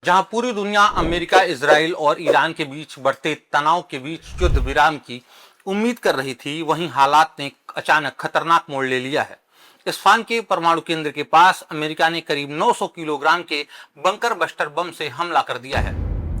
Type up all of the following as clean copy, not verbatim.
जहां पूरी दुनिया अमेरिका, इजराइल और ईरान के बीच बढ़ते तनाव के बीच युद्ध विराम की उम्मीद कर रही थी, वहीं हालात ने अचानक खतरनाक मोड़ ले लिया है। इस्फान के परमाणु केंद्र के पास अमेरिका ने करीब 900 किलोग्राम के बंकर बस्टर बम से हमला कर दिया है।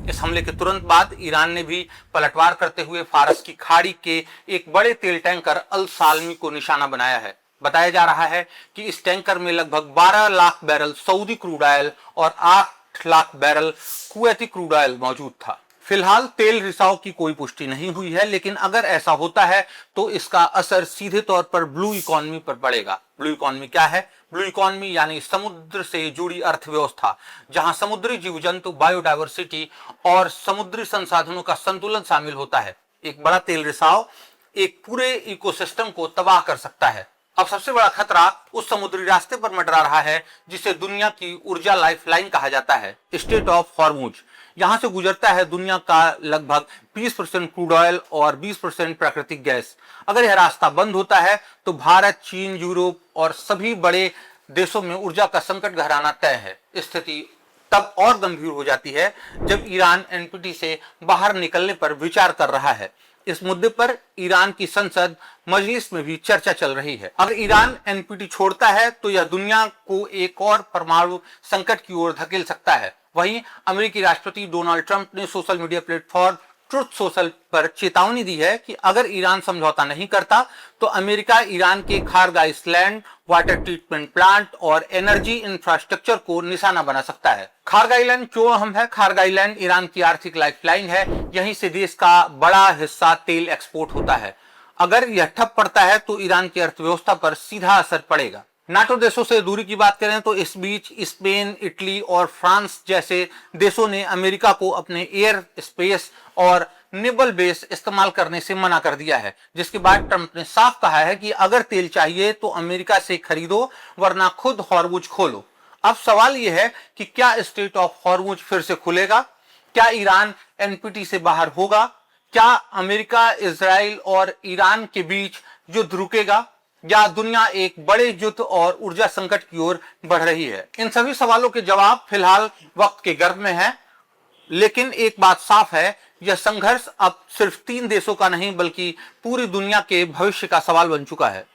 इस हमले के तुरंत बाद ईरान ने भी पलटवार करते हुए फारस की खाड़ी के एक बड़े तेल टैंकर अल सालमी को निशाना बनाया है। बताया जा रहा है कि इस टैंकर में लगभग 12 lakh barrel Saudi crude oil और 8 lakh barrel Kuwaiti crude oil मौजूद था। फिलहाल तेल रिसाव की कोई पुष्टि नहीं हुई है, लेकिन अगर ऐसा होता है तो इसका असर सीधे तौर पर ब्लू इकोनॉमी पर पड़ेगा। ब्लू इकोनॉमी क्या है? ब्लू इकोनॉमी यानी समुद्र से जुड़ी अर्थव्यवस्था, जहां समुद्री जीव जंतु, बायोडायवर्सिटी और समुद्री संसाधनों का संतुलन शामिल होता है। एक बड़ा तेल रिसाव एक पूरे इकोसिस्टम को तबाह कर सकता है। अब सबसे बड़ा खतरा उस समुद्री रास्ते पर मंडरा रहा है जिसे दुनिया की ऊर्जा लाइफलाइन कहा जाता है, स्ट्रेट ऑफ हॉर्मुज। यहां से गुजरता है दुनिया का लगभग 20% क्रूड ऑयल और 20% प्राकृतिक गैस। अगर यह रास्ता बंद होता है तो भारत, चीन, यूरोप और सभी बड़े देशों में ऊर्जा का संकट गहराना तय है। स्थिति तब और गंभीर हो जाती है जब ईरान एनपीटी से बाहर निकलने पर विचार कर रहा है। इस मुद्दे पर ईरान की संसद मजलिस में भी चर्चा चल रही है। अगर ईरान एनपीटी छोड़ता है तो यह दुनिया को एक और परमाणु संकट की ओर धकेल सकता है। वहीं अमेरिकी राष्ट्रपति डोनाल्ड ट्रंप ने social media platform truth social पर चेतावनी दी है कि अगर ईरान समझौता नहीं करता तो अमेरिका ईरान के खारग आइसलैंड वाटर ट्रीटमेंट प्लांट और एनर्जी इंफ्रास्ट्रक्चर को निशाना बना सकता है। खारग आइलैंड क्यों अहम है? खारग आइलैंड ईरान की आर्थिक लाइफलाइन है। यहीं से देश का बड़ा हिस्सा तेल एक्सपोर्ट होता है। अगर यह ठप पड़ता है तो ईरान की अर्थव्यवस्था पर सीधा असर पड़ेगा। नाटो देशों से दूरी की बात करें तो इस बीच स्पेन, इटली और फ्रांस जैसे देशों ने अमेरिका को अपने एयर स्पेस और नेवल बेस इस्तेमाल करने से मना कर दिया है, जिसके बाद ट्रंप ने साफ कहा है कि अगर तेल चाहिए तो अमेरिका से खरीदो, वरना खुद हॉर्मुज खोलो। अब सवाल यह है कि क्या स्ट्रेट ऑफ हॉर्मुज फिर से खुलेगा? क्या ईरान एनपीटी से बाहर होगा? क्या अमेरिका, इजराइल और ईरान के बीच युद्ध रुकेगा या दुनिया एक बड़े युद्ध और ऊर्जा संकट की ओर बढ़ रही है? इन सभी सवालों के जवाब फिलहाल वक्त के गर्भ में हैं, लेकिन एक बात साफ है, यह संघर्ष अब सिर्फ 3 देशों का नहीं बल्कि पूरी दुनिया के भविष्य का सवाल बन चुका है।